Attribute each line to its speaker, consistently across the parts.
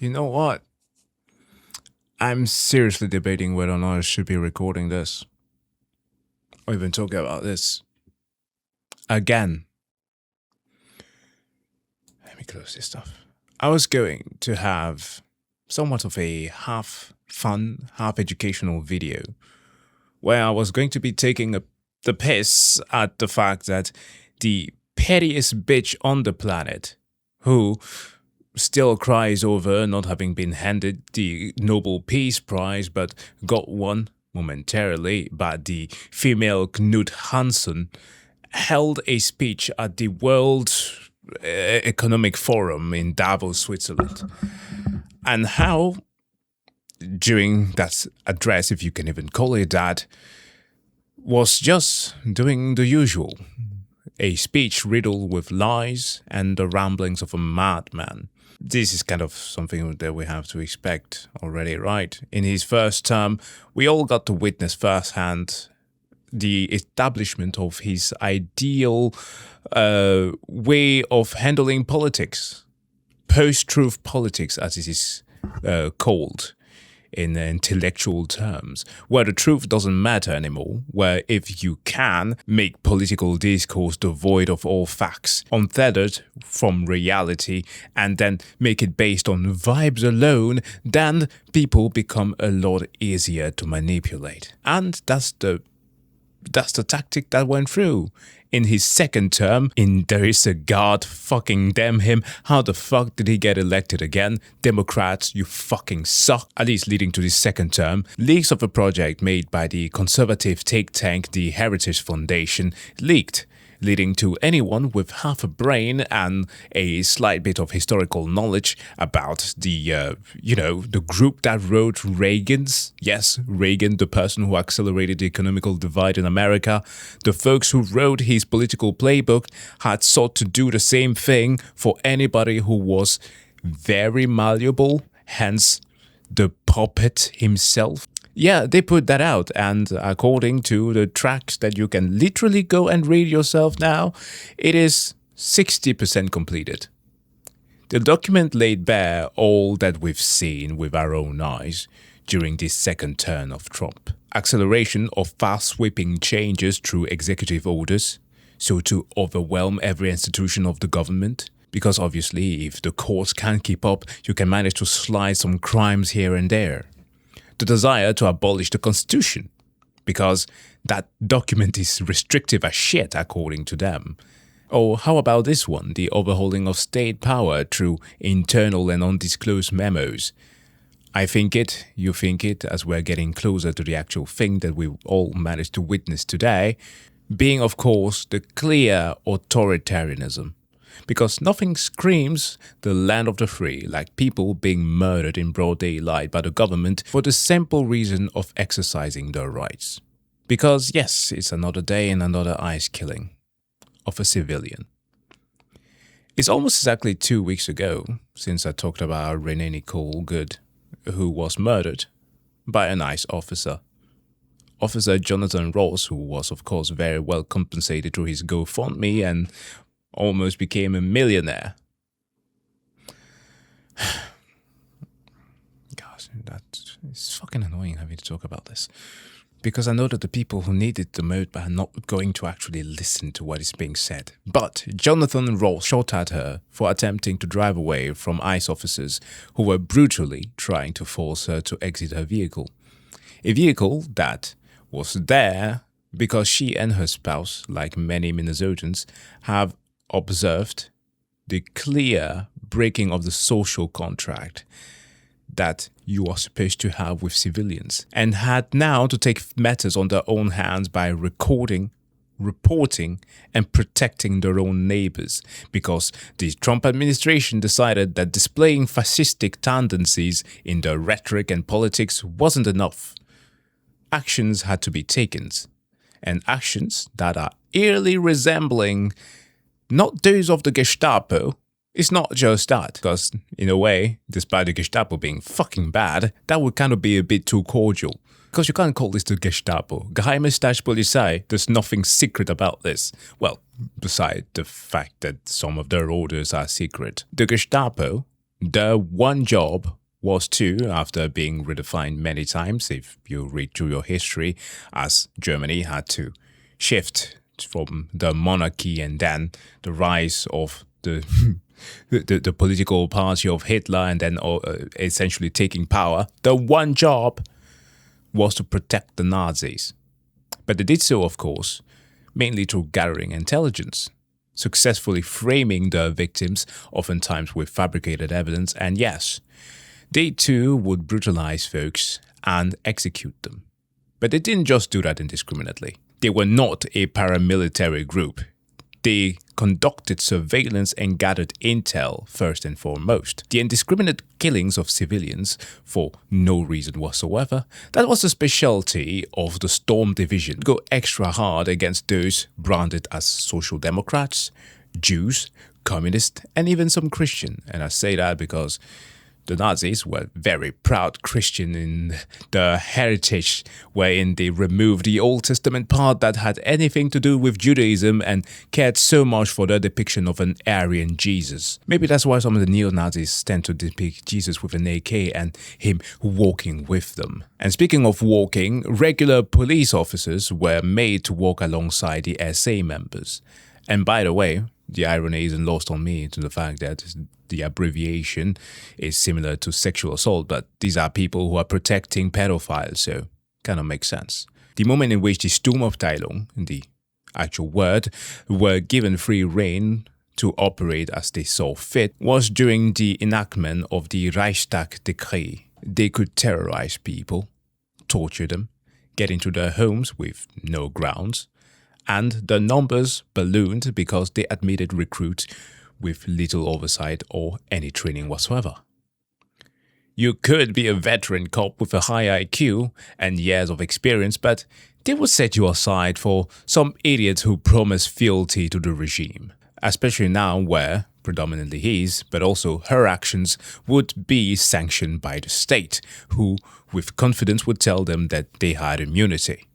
Speaker 1: You know what? I'm seriously debating whether or not I should be recording this or even talking about this again. Let me close this stuff. I was going to have somewhat of a half fun, half educational video where I was going to be taking the piss at the fact that the pettiest bitch on the planet, who still cries over not having been handed the Nobel Peace Prize but got one momentarily by the female Knut Hansen, held a speech at the World Economic Forum in Davos, Switzerland. And how, during that address, if you can even call it that, was just doing the usual. A speech riddled with lies and the ramblings of a madman. This is kind of something that we have to expect already, right? In his first term, we all got to witness firsthand the establishment of his ideal way of handling politics. Post-truth politics, as it is called in intellectual terms, where the truth doesn't matter anymore, where if you can make political discourse devoid of all facts, untethered from reality, and then make it based on vibes alone, then people become a lot easier to manipulate. And that's the tactic that went through. In his second term, there is a God fucking damn him. How the fuck did he get elected again? Democrats, you fucking suck. At least leading to his second term, leaks of a project made by the conservative think tank, the Heritage Foundation, leaked, leading to anyone with half a brain and a slight bit of historical knowledge about the group that wrote Reagan's. Yes, Reagan, the person who accelerated the economical divide in America. The folks who wrote his political playbook had sought to do the same thing for anybody who was very malleable, hence the puppet himself. Yeah, they put that out, and according to the tracks that you can literally go and read yourself now, it is 60% completed. The document laid bare all that we've seen with our own eyes during this second term of Trump. Acceleration of fast-sweeping changes through executive orders, so to overwhelm every institution of the government. Because obviously, if the courts can't keep up, you can manage to slide some crimes here and there. The desire to abolish the Constitution, because that document is restrictive as shit according to them. Or how about this one, the overhauling of state power through internal and undisclosed memos? I think it, you think it, as we're getting closer to the actual thing that we all managed to witness today, being of course the clear authoritarianism. Because nothing screams the land of the free like people being murdered in broad daylight by the government for the simple reason of exercising their rights. Because yes, it's another day and another ICE killing of a civilian. It's almost exactly 2 weeks ago since I talked about Renee Nicole Good, who was murdered by an ICE officer. Officer Jonathan Ross, who was of course very well compensated through his GoFundMe and almost became a millionaire. Gosh, it's fucking annoying having to talk about this. Because I know that the people who need it the most are not going to actually listen to what is being said. But Jonathan Ross shot at her for attempting to drive away from ICE officers who were brutally trying to force her to exit her vehicle. A vehicle that was there because she and her spouse, like many Minnesotans, have observed the clear breaking of the social contract that you are supposed to have with civilians, and had now to take matters on their own hands by recording, reporting, and protecting their own neighbors, because the Trump administration decided that displaying fascistic tendencies in their rhetoric and politics wasn't enough. Actions had to be taken, and actions that are eerily resembling not those of the Gestapo. It's not just that, because in a way, despite the Gestapo being fucking bad, that would kind of be a bit too cordial. Because you can't call this the Gestapo. Geheime Staatspolizei, there's nothing secret about this. Well, beside the fact that some of their orders are secret. The Gestapo Their one job was to, after being redefined many times, if you read through your history, as Germany had to shift from the monarchy and then the rise of the the political party of Hitler and then essentially taking power, the one job was to protect the Nazis. But they did so, of course, mainly through gathering intelligence, successfully framing their victims, oftentimes with fabricated evidence, and yes, they too would brutalize folks and execute them. But they didn't just do that indiscriminately. They were not a paramilitary group. They conducted surveillance and gathered intel first and foremost. The indiscriminate killings of civilians for no reason whatsoever, that was the specialty of the Storm Division. Go extra hard against those branded as social democrats, Jews, communists, and even some Christian. And I say that because the Nazis were very proud Christian in their heritage, wherein they removed the Old Testament part that had anything to do with Judaism and cared so much for their depiction of an Aryan Jesus. Maybe that's why some of the neo-Nazis tend to depict Jesus with an AK and him walking with them. And speaking of walking, regular police officers were made to walk alongside the SA members. And by the way, the irony isn't lost on me to the fact that the abbreviation is similar to sexual assault, but these are people who are protecting pedophiles, so kind of makes sense. The moment in which the Sturmabteilung, the actual word, were given free rein to operate as they saw fit was during the enactment of the Reichstag decree. They could terrorize people, torture them, get into their homes with no grounds, and the numbers ballooned because they admitted recruits with little oversight or any training whatsoever. You could be a veteran cop with a high IQ and years of experience, but they would set you aside for some idiot who promised fealty to the regime, especially now where, predominantly his, but also her actions would be sanctioned by the state, who with confidence would tell them that they had immunity.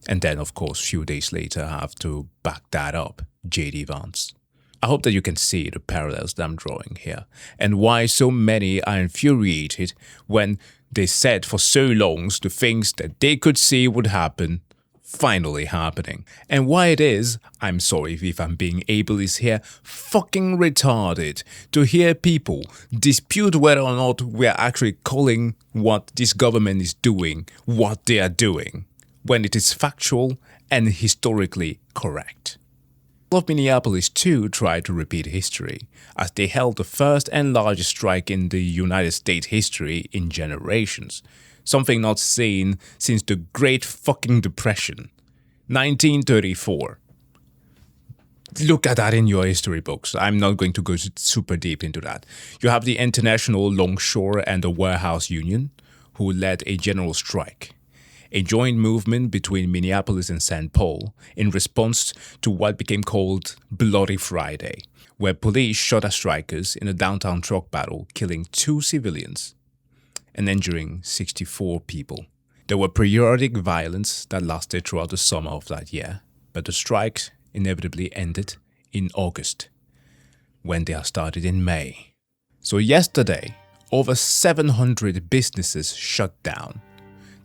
Speaker 1: And then, of course, a few days later have to back that up, J.D. Vance. I hope that you can see the parallels that I'm drawing here, and why so many are infuriated when they said for so long the things that they could see would happen, finally happening. And why it is, I'm sorry if I'm being ableist here, fucking retarded to hear people dispute whether or not we're actually calling what this government is doing what they are doing, when it is factual and historically correct. Of Minneapolis too tried to repeat history, as they held the first and largest strike in the United States history in generations, something not seen since the Great Fucking Depression, 1934. Look at that in your history books. I'm not going to go super deep into that. You have the International Longshore and the Warehouse Union, who led a general strike, a joint movement between Minneapolis and St. Paul in response to what became called Bloody Friday, where police shot at strikers in a downtown truck battle, killing 2 civilians and injuring 64 people. There were periodic violence that lasted throughout the summer of that year, but the strikes inevitably ended in August, when they are started in May. So yesterday, over 700 businesses shut down.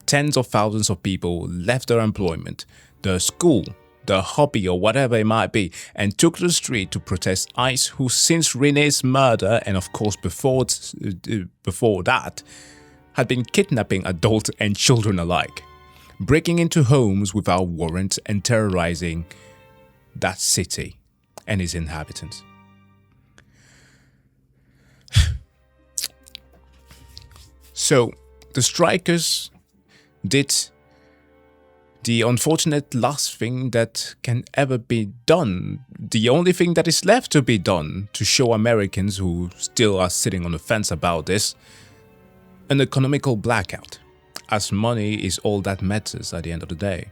Speaker 1: Tens of thousands of people left their employment, their school, their hobby or whatever it might be, and took to the street to protest ICE, who since Renee's murder, and of course before that, had been kidnapping adults and children alike, breaking into homes without warrants and terrorizing that city and its inhabitants. So the strikers did the unfortunate last thing that can ever be done, the only thing that is left to be done to show Americans who still are sitting on the fence about this, an economical blackout, as money is all that matters at the end of the day.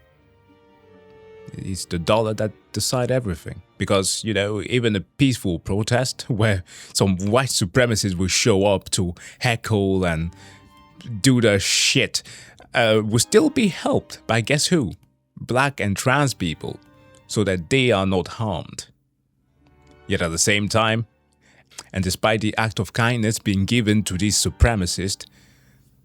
Speaker 1: It's the dollar that decides everything. Because, even a peaceful protest where some white supremacists will show up to heckle and do their shit will still be helped by guess who? Black and trans people, so that they are not harmed. Yet at the same time, And despite the act of kindness being given to these supremacists,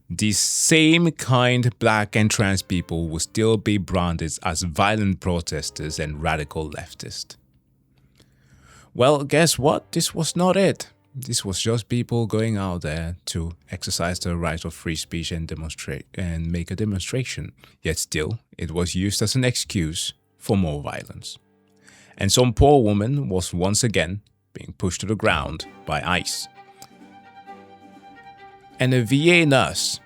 Speaker 1: these same kind black and trans people will still be branded as violent protesters and radical leftists. Well, guess what? This was not it. This was just people going out there to exercise their right of free speech and demonstrate and make a demonstration. Yet still, it was used as an excuse for more violence. And some poor woman was once again being pushed to the ground by ICE. And a VA nurse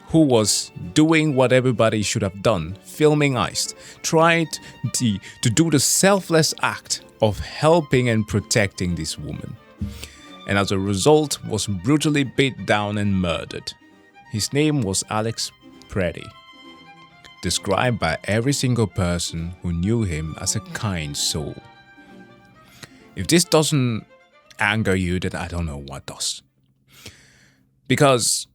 Speaker 1: who was doing what everybody should have done, filming ICE, tried to do the selfless act of helping and protecting this woman. And as a result, was brutally beat down and murdered. His name was Alex Pretti, described by every single person who knew him as a kind soul. If this doesn't anger you, then I don't know what does. Because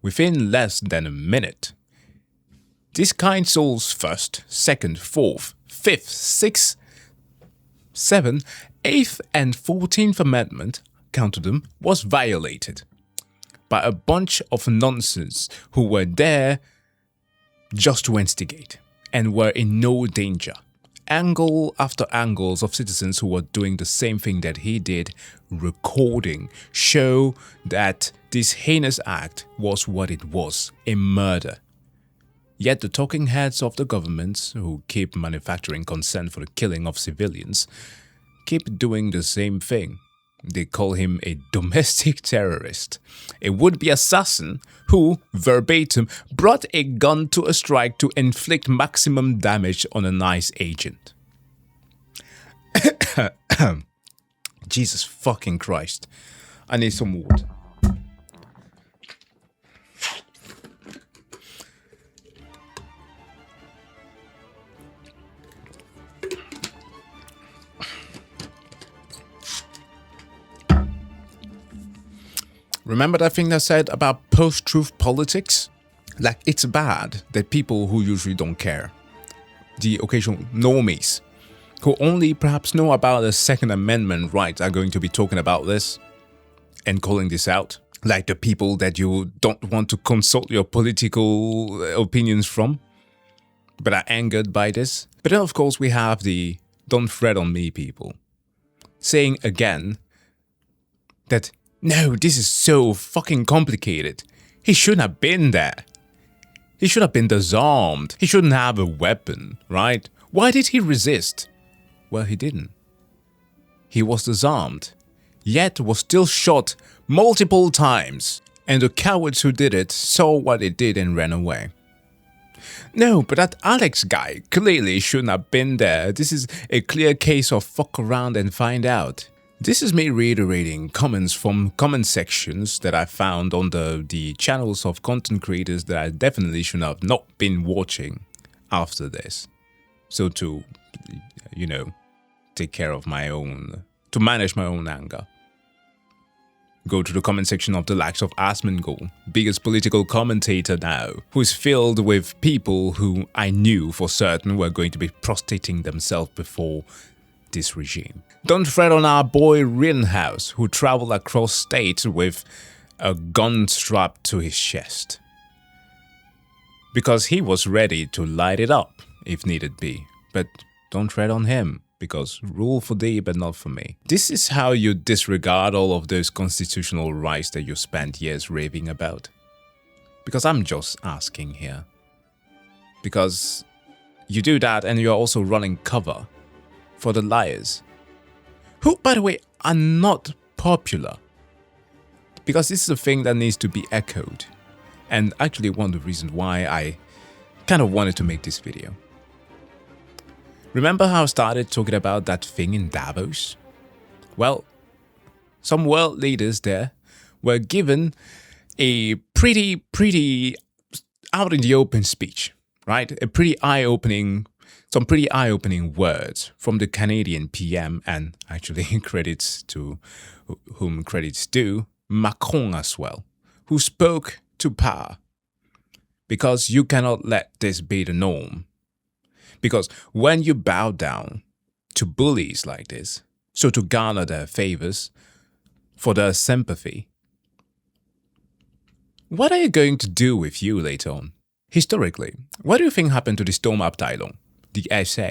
Speaker 1: within less than a minute, this kind soul's first, second, fourth, fifth, sixth, seventh, eighth, and 14th Amendment, counted them, was violated by a bunch of nonsense who were there just to instigate and were in no danger. Angle after angles of citizens who were doing the same thing that he did, recording, show that this heinous act was what it was, a murder. Yet the talking heads of the government, who keep manufacturing consent for the killing of civilians, keep doing the same thing. They call him a domestic terrorist, a would-be assassin who, verbatim, brought a gun to a strike to inflict maximum damage on a nice agent. Jesus fucking Christ. I need some water. Remember that thing I said about post-truth politics? Like, it's bad that people who usually don't care, the occasional normies, who only perhaps know about the Second Amendment rights, are going to be talking about this and calling this out. Like the people that you don't want to consult your political opinions from, but are angered by this. But then, of course, we have the don't fret on me people, saying again that no, this is so fucking complicated. He shouldn't have been there. He should have been disarmed. He shouldn't have a weapon, right? Why did he resist? Well, he didn't. He was disarmed, yet was still shot multiple times. And the cowards who did it saw what it did and ran away. No, but that Alex guy clearly shouldn't have been there. This is a clear case of fuck around and find out. This is me reiterating comments from comment sections that I found on the channels of content creators that I definitely should have not been watching after this. So to, take care of my own, to manage my own anger. Go to the comment section of the likes of Asmongold, biggest political commentator now, who's filled with people who I knew for certain were going to be prostrating themselves before this regime. Don't fret on our boy Rittenhouse, who traveled across states with a gun strapped to his chest. Because he was ready to light it up, if needed be. But don't fret on him, because rule for thee but not for me. This is how you disregard all of those constitutional rights that you spent years raving about. Because I'm just asking here. Because you do that and you're also running cover for the liars, who, by the way, are not popular. Because this is a thing that needs to be echoed. And actually one of the reasons why I kind of wanted to make this video. Remember how I started talking about that thing in Davos? Well, some world leaders there were given a pretty out in the open speech, right? Some pretty eye-opening words from the Canadian PM, and actually credits to whom credits due, Macron as well, who spoke to power. Because you cannot let this be the norm. Because when you bow down to bullies like this, so to garner their favors, for their sympathy. What are you going to do with you later on? Historically, what do you think happened to the Sturmabteilung, the SA?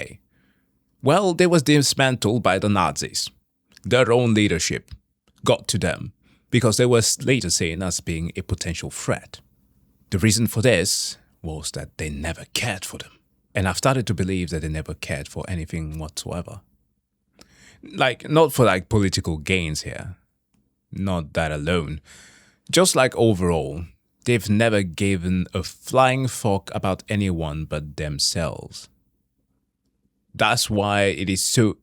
Speaker 1: Well, they was dismantled by the Nazis. Their own leadership got to them because they were later seen as being a potential threat. The reason for this was that they never cared for them. And I've started to believe that they never cared for anything whatsoever. Not for political gains here. Not that alone. Just overall, they've never given a flying fuck about anyone but themselves. That's why it is so...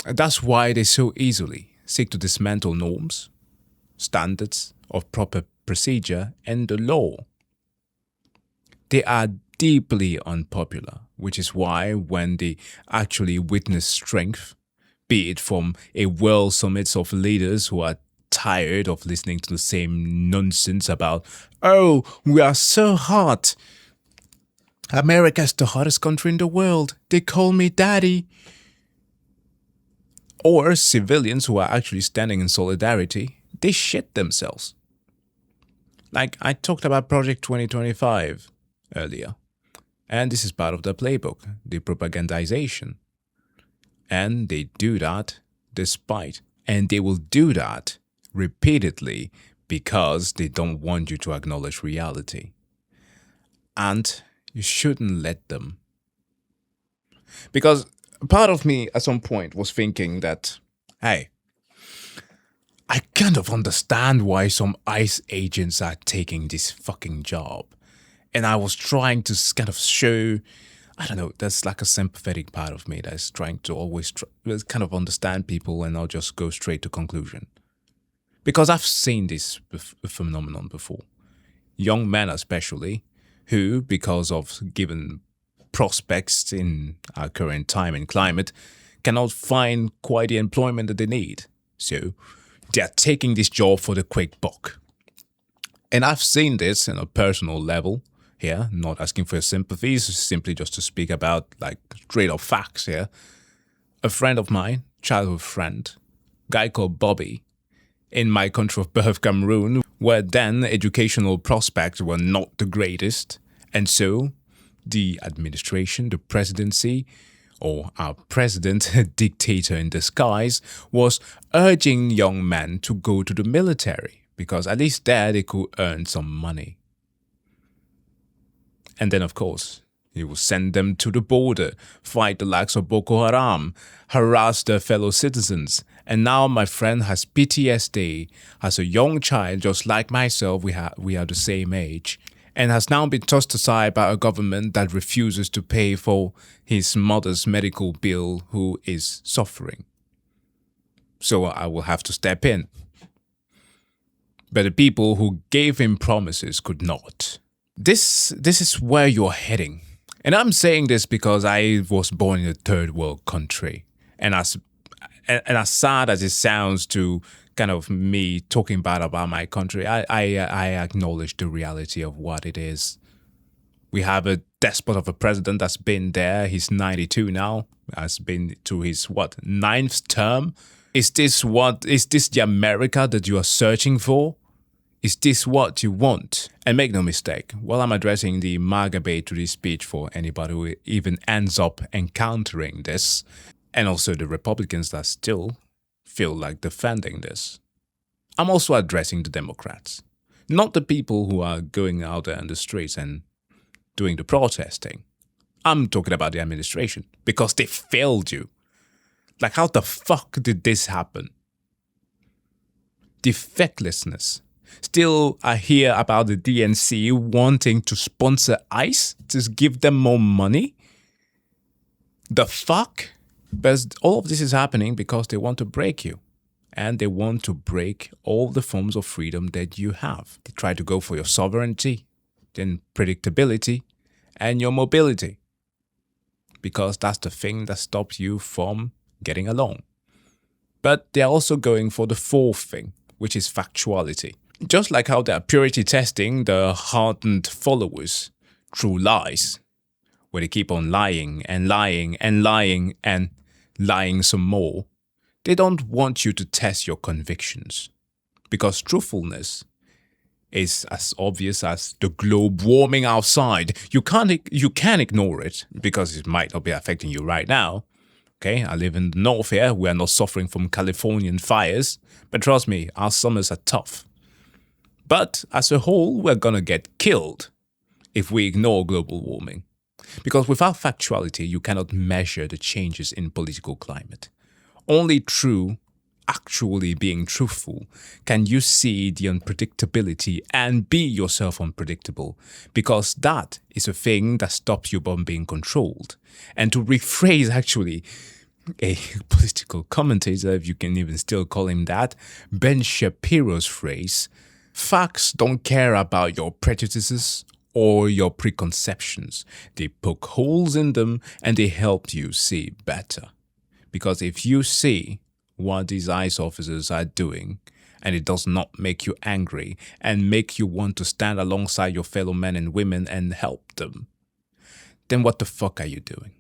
Speaker 1: That's why they so easily seek to dismantle norms, standards of proper procedure, and the law. They are deeply unpopular, which is why when they actually witness strength, be it from a world summit of leaders who are tired of listening to the same nonsense about, oh, we are so hot. America's the hottest country in the world. They call me daddy. Or civilians who are actually standing in solidarity, they shit themselves. I talked about Project 2025 earlier. And this is part of the playbook, the propagandization. And they do that and they will do that repeatedly because they don't want you to acknowledge reality. And you shouldn't let them. Because part of me at some point was thinking that, hey, I kind of understand why some ICE agents are taking this fucking job. And I was trying to kind of show, I don't know, there's a sympathetic part of me that's trying to always kind of understand people and not just go straight to conclusion. Because I've seen this phenomenon before. Young men especially, who, because of given prospects in our current time and climate, cannot find quite the employment that they need. So they're taking this job for the quick buck. And I've seen this on a personal level here, not asking for your sympathies, simply just to speak about straight up facts here. A friend of mine, childhood friend, guy called Bobby, in my country of birth, Cameroon, where then educational prospects were not the greatest. And so the administration, the presidency, or our president, dictator in disguise, was urging young men to go to the military because at least there they could earn some money. And then, of course, he will send them to the border, fight the likes of Boko Haram, harass their fellow citizens. And now my friend has PTSD, has a young child just like myself, we are the same age, and has now been tossed aside by a government that refuses to pay for his mother's medical bill who is suffering. So I will have to step in. But the people who gave him promises could not. This is where you're heading. And I'm saying this because I was born in a third world country. And as sad as it sounds to kind of me talking bad about my country, I acknowledge the reality of what it is. We have a despot of a president that's been there. He's 92 now. Has been to his, ninth term? Is this the America that you are searching for? Is this what you want? And make no mistake, while I'm addressing the MAGA bait to this speech for anybody who even ends up encountering this, and also the Republicans that still feel like defending this, I'm also addressing the Democrats. Not the people who are going out there in the streets and doing the protesting. I'm talking about the administration, because they failed you. How the fuck did this happen? The fecklessness. Still, I hear about the DNC wanting to sponsor ICE to give them more money. The fuck? But all of this is happening because they want to break you. And they want to break all the forms of freedom that you have. They try to go for your sovereignty, then predictability, and your mobility. Because that's the thing that stops you from getting along. But they're also going for the fourth thing, which is factuality. Just like how they're purity testing the hardened followers through lies. where they keep on lying and lying and lying and lying some more. They don't want you to test your convictions, because truthfulness is as obvious as the globe warming outside. You can't ignore it because it might not be affecting you right now. Okay, I live in the north here. We are not suffering from Californian fires, but trust me, our summers are tough. But as a whole, we're gonna get killed if we ignore global warming. Because without factuality, you cannot measure the changes in political climate. Only through actually being truthful can you see the unpredictability and be yourself unpredictable, because that is a thing that stops you from being controlled. And to rephrase actually a political commentator, if you can even still call him that, Ben Shapiro's phrase, facts don't care about your prejudices or your preconceptions. They poke holes in them and they help you see better. Because if you see what these ICE officers are doing and it does not make you angry and make you want to stand alongside your fellow men and women and help them, then what the fuck are you doing?